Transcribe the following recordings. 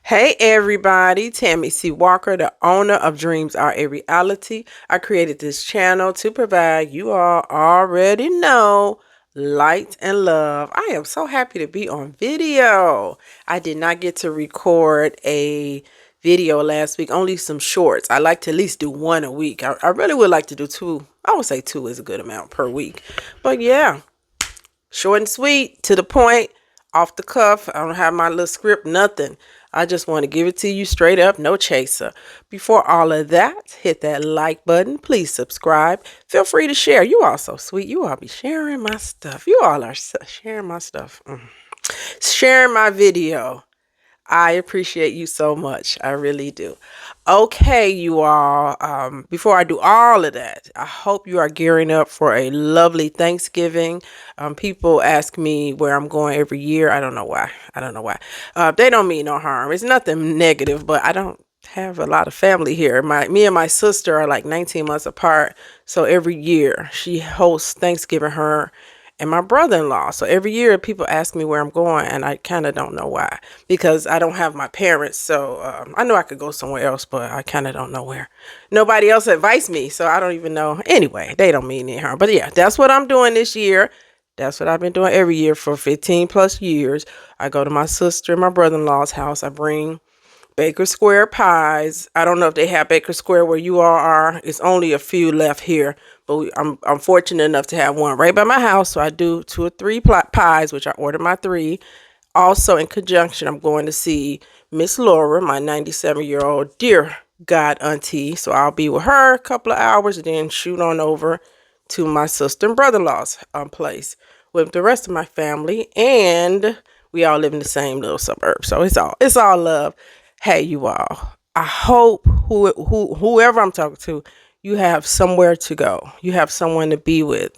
Hey everybody, Tammy C. Walker, the owner of Dreams Are a Reality. I created this channel to provide you all already know light and love. I am so happy to be on video. I did not get to record a video last week, only some shorts. I like to at least do one a week. I really would like to do two. I would say two is a good amount per week. But yeah, short and sweet, to the point, off the cuff. I don't have my little script, nothing. I just want to give it to you straight up, no chaser. Before all of that, hit that like button. Please subscribe. Feel free to share. You all so sweet. You all be sharing my stuff. You all are sharing my stuff. Sharing my video. I appreciate you so much. I really do. Okay, you all. Before I do all of that, I hope you are gearing up for a lovely Thanksgiving. People ask me where I'm going every year. I don't know why. They don't mean no harm. It's nothing negative, but I don't have a lot of family here. Me and my sister are like 19 months apart. So every year she hosts Thanksgiving, her and my brother-in-law. So every year people ask me where I'm going, and I kind of don't know why, because I don't have my parents. So I know I could go somewhere else, but I kind of don't know where. Nobody else advised me, so I don't even know. Anyway, they don't mean any harm. But yeah, that's what I'm doing this year. That's what I've been doing every year for 15 plus years. I go to my sister and my brother-in-law's house. I bring Baker Square pies. I don't know if they have Baker Square where you all are. It's only a few left here, but I'm fortunate enough to have one right by my house. So I do 2 or 3 pies, which I ordered my 3. Also, in conjunction, I'm going to see Miss Laura, my 97-year-old dear God auntie. So I'll be with her a couple of hours and then shoot on over to my sister and brother-in-law's place with the rest of my family, and we all live in the same little suburb. So it's all love. Hey, you all. I hope whoever I'm talking to, you have somewhere to go. You have someone to be with.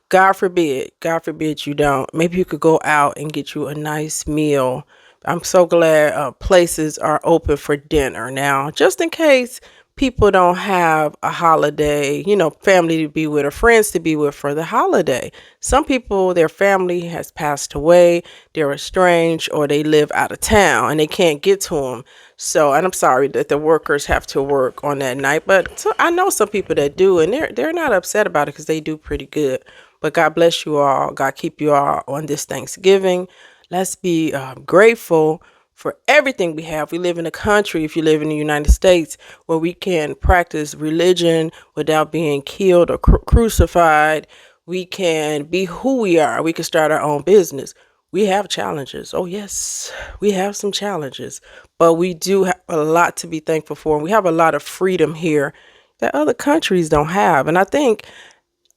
God forbid you don't. Maybe you could go out and get you a nice meal. I'm so glad places are open for dinner now, just in case people don't have a holiday, family to be with or friends to be with for the holiday. Some people, their family has passed away, they're estranged, or they live out of town and they can't get to them. So, and I'm sorry that the workers have to work on that night, but I know some people that do, and they're not upset about it because they do pretty good. But God bless you all. God keep you all on this Thanksgiving. Let's be grateful for everything we have. We live in a country, if you live in the United States, where we can practice religion without being killed or crucified. We can be who we are. We can start our own business. We have challenges. Oh, yes, we have some challenges, but we do have a lot to be thankful for. And we have a lot of freedom here that other countries don't have. And I think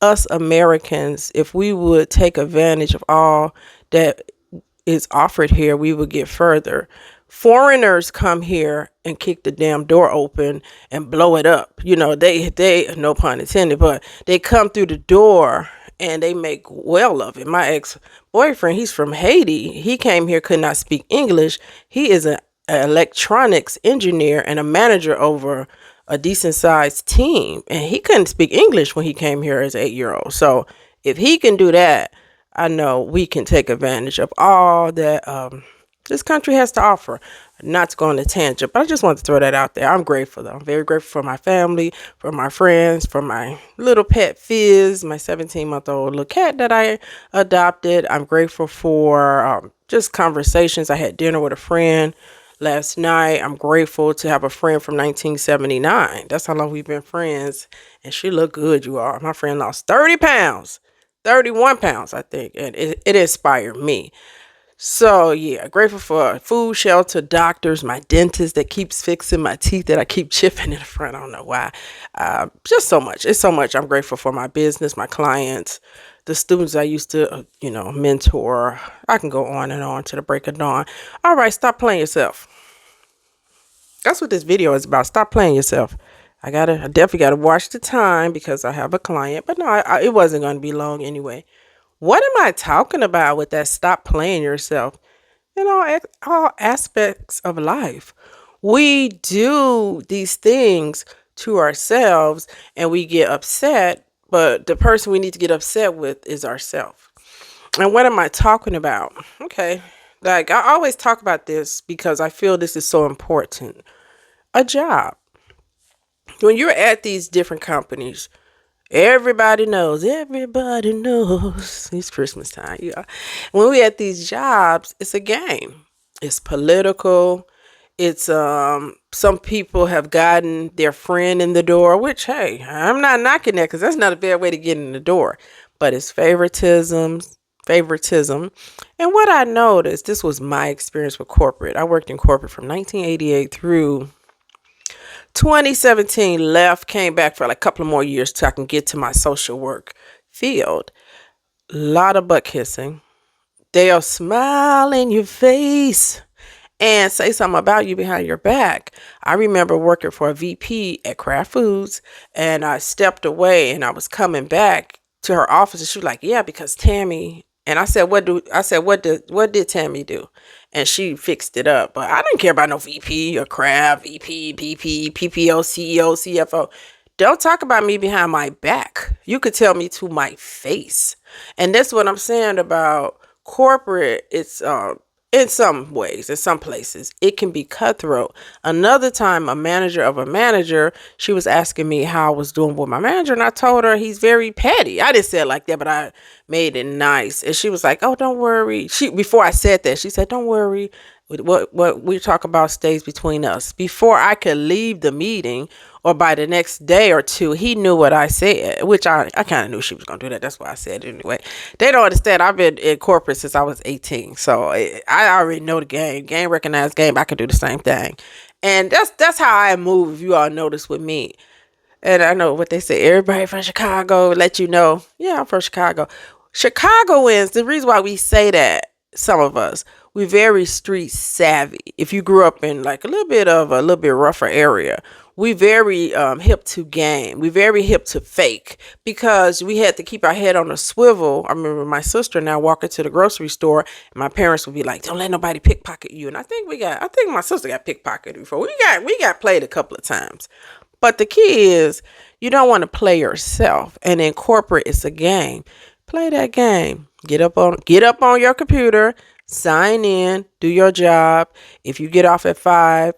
us Americans, if we would take advantage of all that is offered here, we would get further. Foreigners come here and kick the damn door open and blow it up. They no pun intended, but they come through the door and they make well of it. My ex-boyfriend, he's from Haiti. He came here, could not speak English. He is an electronics engineer and a manager over a decent sized team, and he couldn't speak English when he came here as an 8-year-old. So if he can do that, I know we can take advantage of all that this country has to offer. Not to go on a tangent, but I just want to throw that out there. I'm grateful, though. I'm very grateful for my family, for my friends, for my little pet Fizz, my 17-month-old little cat that I adopted. I'm grateful for just conversations. I had dinner with a friend last night. I'm grateful to have a friend from 1979. That's how long we've been friends. And she looked good, you all. My friend lost 30 pounds. 31 pounds, I think, and it inspired me. So yeah, grateful for food, shelter, doctors, my dentist that keeps fixing my teeth that I keep chipping in the front. I don't know why. Just so much. It's so much. I'm grateful for my business, my clients, the students I used to, mentor. I can go on and on to the break of dawn. All right, stop playing yourself. That's what this video is about. Stop playing yourself. I definitely gotta watch the time because I have a client, but no, it wasn't going to be long anyway. What am I talking about with that stop playing yourself? All aspects of life. We do these things to ourselves and we get upset, but the person we need to get upset with is ourselves. And what am I talking about? Okay, Like, I always talk about this because I feel this is so important. A job. When you're at these different companies, everybody knows. Everybody knows. It's Christmas time. Yeah. When we at these jobs, it's a game. It's political. It's some people have gotten their friend in the door, which hey, I'm not knocking that because that's not a bad way to get in the door. But it's favoritism. And what I noticed, this was my experience with corporate. I worked in corporate from 1988 through 2017, left, came back for like a couple of more years till I can get to my social work field. A lot of butt kissing. They'll smile in your face and say something about you behind your back. I remember working for a VP at Kraft Foods, and I stepped away and I was coming back to her office, and she was like, "Yeah, because Tammy." And I said, what did Tammy do?" And she fixed it up. But I didn't care about no VP or Kraft, VP, PP, PPO, CEO, CFO. Don't talk about me behind my back. You could tell me to my face. And that's what I'm saying about corporate. It's in some ways, in some places, it can be cutthroat. Another time, a manager of a manager, she was asking me how I was doing with my manager, and I told her he's very petty. I didn't say it like that, but I made it nice. And she was like, "Oh, don't worry." Before I said that, she said, "Don't worry. What we talk about stays between us." Before I could leave the meeting, or by the next day or two, he knew what I said, which I kind of knew she was going to do that. That's why I said it anyway. They don't understand. I've been in corporate since I was 18. So I already know the game. Game recognized game. I can do the same thing. And that's how I move, if you all notice with me. And I know what they say. Everybody from Chicago let you know. Yeah, I'm from Chicago. Chicagoans, the reason why we say that, some of us, we're very street savvy. If you grew up in like a little bit rougher area, we very hip to game. We very hip to fake because we had to keep our head on a swivel. I remember my sister and I walking to the grocery store, and my parents would be like, "Don't let nobody pickpocket you." And I think my sister got pickpocketed before. We got played a couple of times. But the key is you don't want to play yourself. And in corporate, it's a game. Play that game. Get up on your computer, sign in, do your job. If you get off at 5,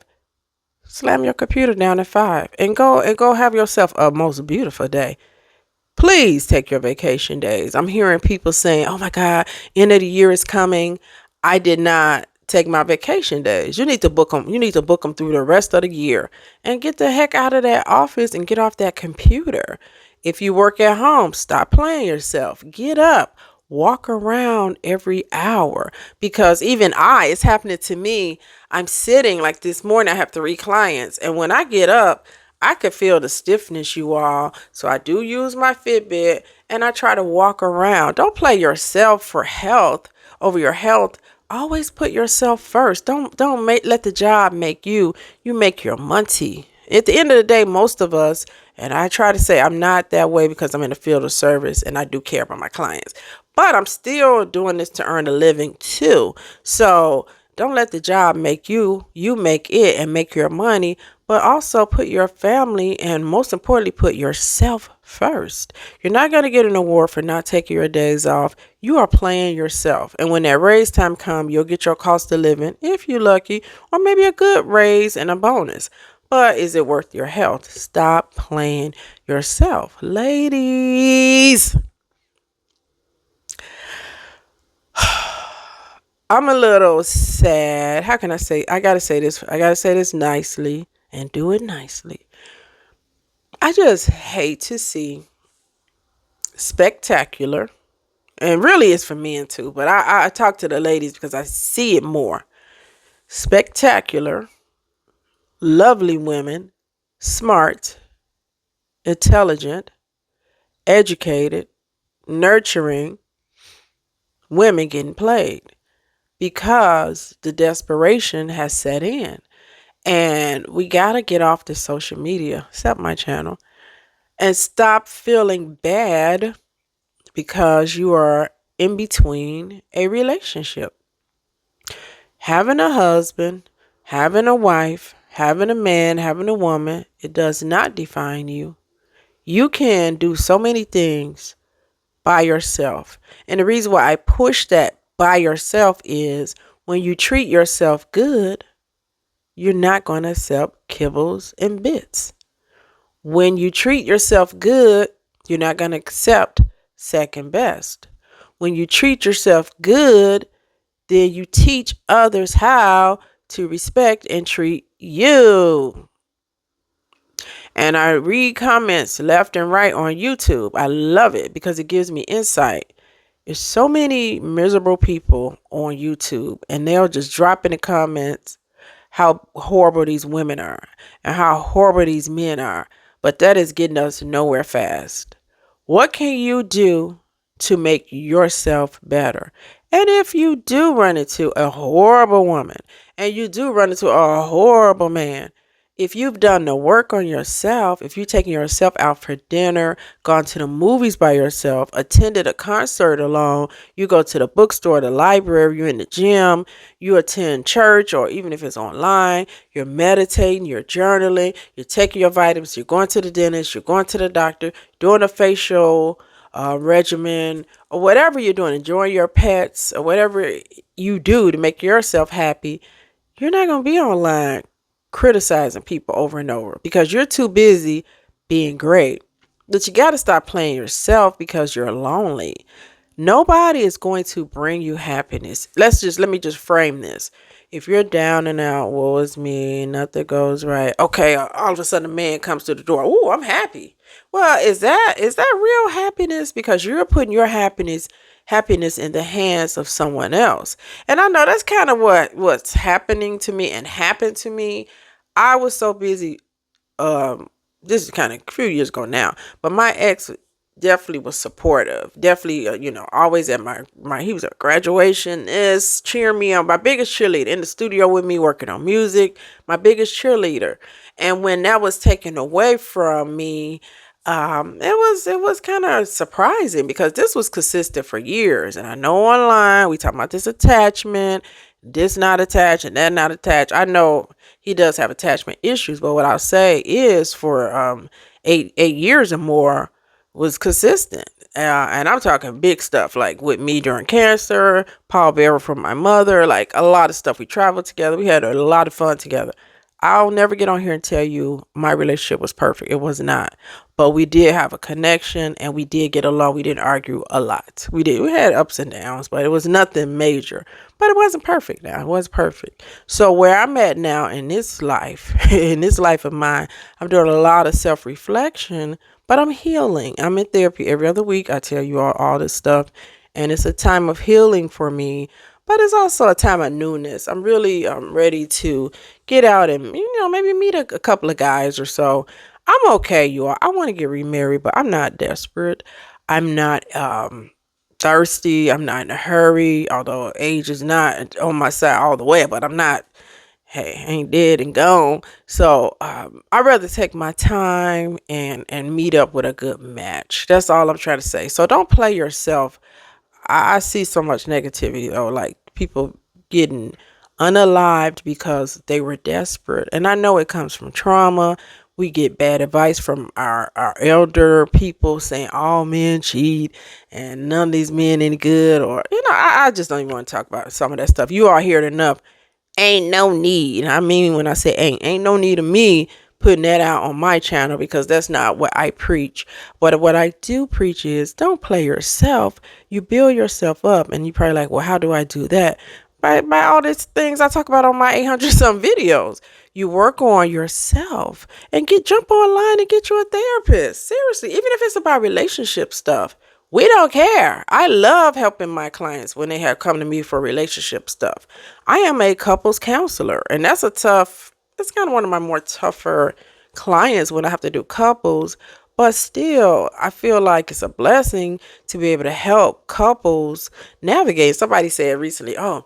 slam your computer down at 5 and go have yourself a most beautiful day. Please take your vacation days. I'm hearing people saying, "Oh my God, end of the year is coming. I did not take my vacation days." You need to book them. You need to book them through the rest of the year and get the heck out of that office and get off that computer. If you work at home, stop playing yourself. Get up. Walk around every hour, because it's happening to me. I'm sitting like this morning. I have 3 clients, and when I get up, I could feel the stiffness, you all. So I do use my Fitbit and I try to walk around. Don't play yourself for health over your health. Always put yourself first. Don't let the job make you. You make your money. At the end of the day, most of us, and I try to say I'm not that way because I'm in the field of service and I do care about my clients, but I'm still doing this to earn a living too. So don't let the job make you. You make it and make your money, but also put your family and most importantly, put yourself first. You're not going to get an award for not taking your days off. You are playing yourself. And when that raise time comes, you'll get your cost of living if you're lucky, or maybe a good raise and a bonus. But is it worth your health? Stop playing yourself. Ladies, I'm a little sad. How can I say? I got to say this. I got to say this nicely and do it nicely. I just hate to see spectacular, and really it's for men too, but I talk to the ladies because I see it more. Spectacular, lovely women, smart, intelligent, educated, nurturing women getting played because the desperation has set in. And we got to get off the social media, except my channel, and stop feeling bad because you are in between a relationship. Having a husband, having a wife, having a man, having a woman, it does not define you. You can do so many things by yourself. And the reason why I push that by yourself is When you treat yourself good, you're not going to accept kibbles and bits. When you treat yourself good, you're not going to accept second best. When you treat yourself good, then you teach others how to respect and treat you. And I read comments left and right on YouTube. I love it because it gives me insight. There's so many miserable people on YouTube, and they'll just drop in the comments how horrible these women are and how horrible these men are. But that is getting us nowhere fast. What can you do to make yourself better? And if you do run into a horrible woman and you do run into a horrible man, if you've done the work on yourself, if you've taken yourself out for dinner, gone to the movies by yourself, attended a concert alone, you go to the bookstore, the library, you're in the gym, you attend church, or even if it's online, you're meditating, you're journaling, you're taking your vitamins, you're going to the dentist, you're going to the doctor, doing a facial regimen, or whatever you're doing, enjoying your pets, or whatever you do to make yourself happy, you're not going to be online criticizing people over and over because you're too busy being great. But you got to stop playing yourself because you're lonely. Nobody is going to bring you happiness. Let me just frame this. If you're down and out, woe is me, nothing goes right. Okay, all of a sudden a man comes to the door. Ooh, I'm happy. Well, is that real happiness? Because you're putting your happiness in the hands of someone else. And I know that's kind of what's happening to me and happened to me. I was so busy. This is kind of a few years ago now, but my ex definitely was supportive. Definitely, always at he was at graduation, is cheering me on. My biggest cheerleader in the studio with me, working on music. My biggest cheerleader. And when that was taken away from me, it was kind of surprising because this was consistent for years. And I know online we talk about this attachment, this not attached and that not attached. I know he does have attachment issues, but what I'll say is for 8 years or more was consistent. And I'm talking big stuff, like with me during cancer, pallbearer from my mother, like a lot of stuff. We traveled together. We had a lot of fun together. I'll never get on here and tell you my relationship was perfect. It was not. But we did have a connection and we did get along. We didn't argue a lot. We did. We had ups and downs, but it was nothing major. But it wasn't perfect now. It wasn't perfect. So where I'm at now in this life, in this life of mine, I'm doing a lot of self-reflection, but I'm healing. I'm in therapy every other week. I tell you all this stuff. And it's a time of healing for me. But it's also a time of newness. I'm really ready to get out and, maybe meet a couple of guys or so. I'm okay, you all. I want to get remarried, but I'm not desperate. I'm not thirsty. I'm not in a hurry, although age is not on my side all the way, but I'm not, hey, ain't dead and gone. So I'd rather take my time and meet up with a good match. That's all I'm trying to say. So don't play yourself. I see so much negativity though, like people getting unalived because they were desperate. And I know it comes from trauma. We get bad advice from our elder people saying all men cheat and none of these men any good. Or, I just don't even want to talk about some of that stuff. You all hear it enough. Ain't no need. I mean, when I say ain't no need of me putting that out on my channel because that's not what I preach. But what I do preach is don't play yourself. You build yourself up, and you probably like, well, how do I do that? By all these things I talk about on my 800 some videos. You work on yourself and jump online and get you a therapist. Seriously, even if it's about relationship stuff. We don't care. I love helping my clients when they have come to me for relationship stuff. I am a couples counselor, and that's kind of one of my more tougher clients when I have to do couples. But still, I feel like it's a blessing to be able to help couples navigate. Somebody said recently, oh,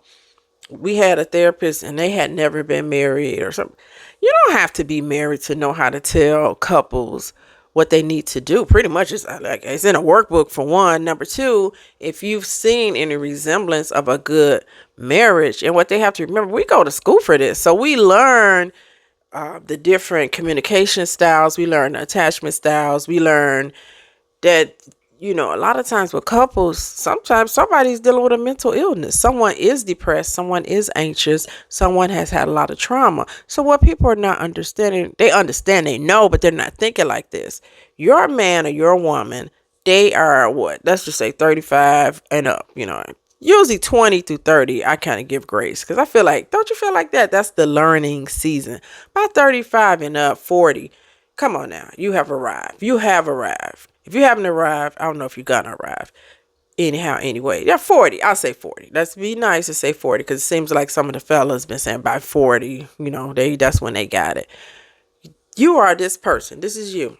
we had a therapist and they had never been married or something. You don't have to be married to know how to tell couples what they need to do. Pretty much it's in a workbook for one. Number two, if you've seen any resemblance of a good marriage, and what they have to remember, we go to school for this. So we learn the different communication styles. We learn attachment styles. We learn that a lot of times with couples, sometimes somebody's dealing with a mental illness. Someone is depressed, someone is anxious, someone has had a lot of trauma. So what people are not understanding, they understand, they know, but they're not thinking like this. Your man or your woman, they are what? Let's just say 35 and up, Usually 20 through 30, I kind of give grace because I feel like, don't you feel like that? That's the learning season. By 35 and up, 40, come on now. You have arrived. You have arrived. If you haven't arrived, I don't know if you're going to arrive. Anyhow, anyway. Yeah, 40. I'll say 40. Let's be nice and say 40 because it seems like some of the fellas been saying by 40, that's when they got it. You are this person. This is you.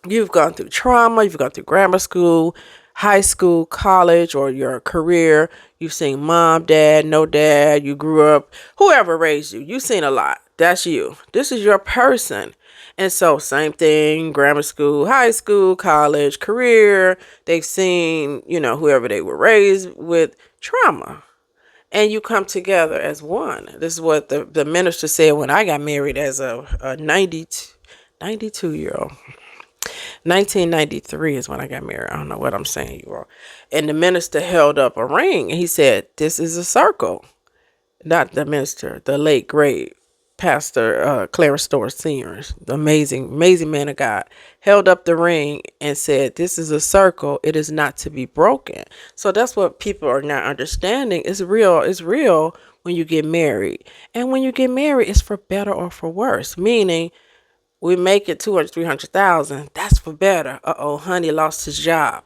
You've gone through trauma. You've gone through grammar school, high school, college, or your career. You've seen mom, dad, no dad. You grew up, whoever raised you. You've seen a lot. That's you. This is your person. And so same thing, grammar school, high school, college, career. They've seen, whoever they were raised with trauma. And you come together as one. This is what the minister said when I got married as a 92-year-old. 1993 is when I got married. I don't know what I'm saying, you all. And the minister held up a ring and he said, "This is a circle." Not the minister, the late great Pastor Clarence Store Sr., the amazing man of God, held up the ring and said, "This is a circle. It is not to be broken." So that's what people are not understanding. It's real. It's real when you get married. And when you get married, it's for better or for worse. Meaning, we make it 200, 300,000. That's for better. Uh-oh, honey lost his job.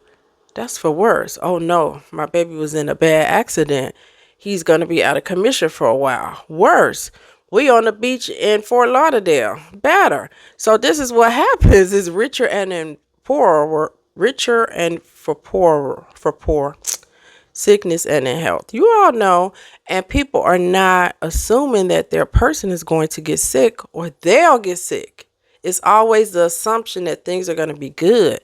That's for worse. Oh no, my baby was in a bad accident. He's going to be out of commission for a while. Worse, we on the beach in Fort Lauderdale. Better. So this is what happens is richer and in poorer, richer and for poor, sickness and in health. You all know, and people are not assuming that their person is going to get sick or they'll get sick. It's always the assumption that things are going to be good.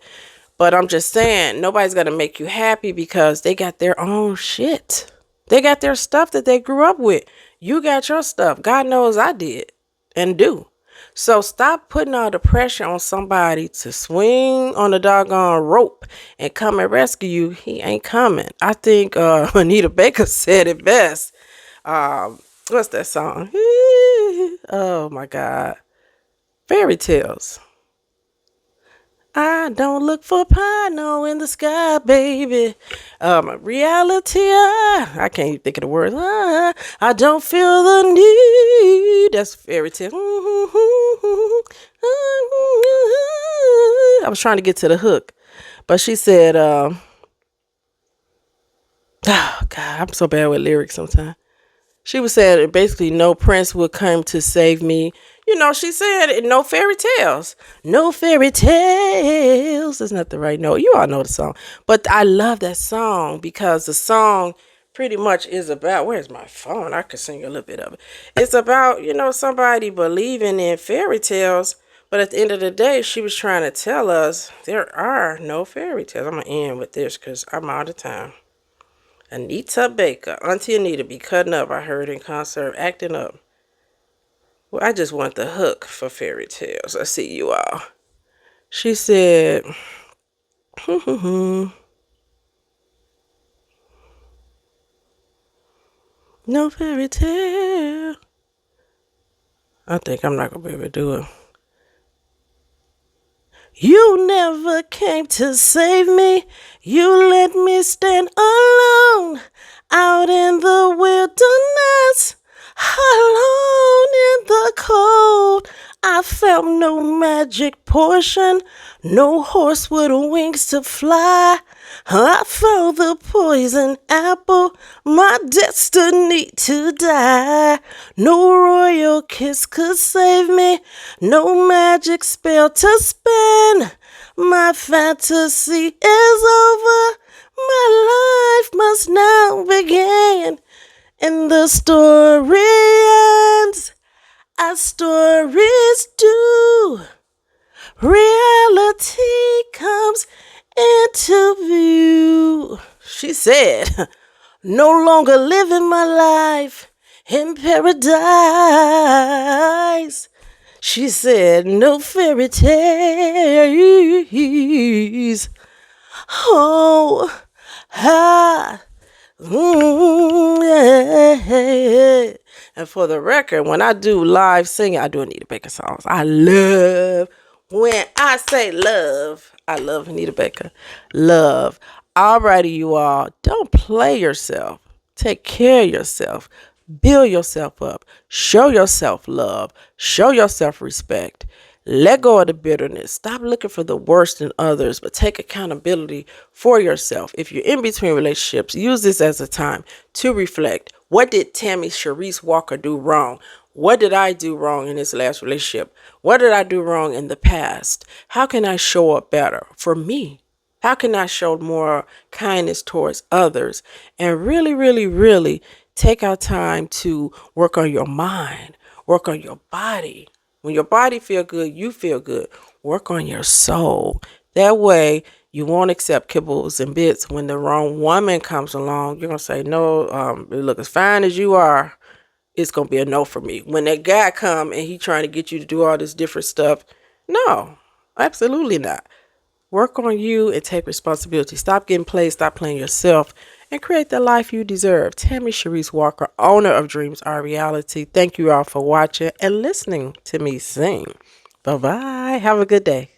But I'm just saying, nobody's going to make you happy because they got their own shit. They got their stuff that they grew up with. You got your stuff. God knows I did and do. So stop putting all the pressure on somebody to swing on the doggone rope and come and rescue you. He ain't coming. I think Anita Baker said it best. What's that song? Oh my God. Fairy tales. I don't look for Pino in the sky, baby. Reality, I can't even think of the words. I don't feel the need. That's fairy tale. I was trying to get to the hook, but she said, oh God, I'm so bad with lyrics sometimes. She was saying basically no prince would come to save me. She said no fairy tales. No fairy tales. That's not the right note. You all know the song. But I love that song because the song pretty much is about, where's my phone? I could sing a little bit of it. It's about, somebody believing in fairy tales. But at the end of the day, she was trying to tell us there are no fairy tales. I'm going to end with this because I'm out of time. Anita Baker, Auntie Anita be cutting up, I heard in concert, acting up. Well, I just want the hook for fairy tales. I see you all. She said, no fairy tale. I think I'm not going to be able to do it. You never came to save me. You let me stand alone out in the wilderness, alone in the cold. I felt no magic potion, no horse with wings to fly. I felt the poison apple, my destiny to die. No royal kiss could save me, no magic spell to spin. My fantasy is over, my life must now begin. And the story ends as stories do. Reality comes into view. She said, no longer living my life in paradise. She said, no fairy tales. Oh, ha. Yeah. And for the record, when I do live singing, I do Anita Baker songs. I love, when I say love, I love Anita Baker. Love. Alrighty, you all. Don't play yourself. Take care of yourself. Build yourself up. Show yourself love. Show yourself respect. Let go of the bitterness. Stop looking for the worst in others, but take accountability for yourself. If you're in between relationships, use this as a time to reflect. What did Tammy Sharice Walker do wrong? What did I do wrong in this last relationship? What did I do wrong in the past? How can I show up better for me? How can I show more kindness towards others? And really, really, really take our time to work on your mind, work on your body. When your body feel good, you feel good. Work on your soul. That way, you won't accept kibbles and bits. When the wrong woman comes along, you're going to say, no, you look as fine as you are. It's going to be a no for me. When that guy come and he trying to get you to do all this different stuff, no, absolutely not. Work on you and take responsibility. Stop getting played. Stop playing yourself and create the life you deserve. Tammy Sharice Walker, owner of Dreams Are Reality. Thank you all for watching and listening to me sing. Bye-bye. Have a good day.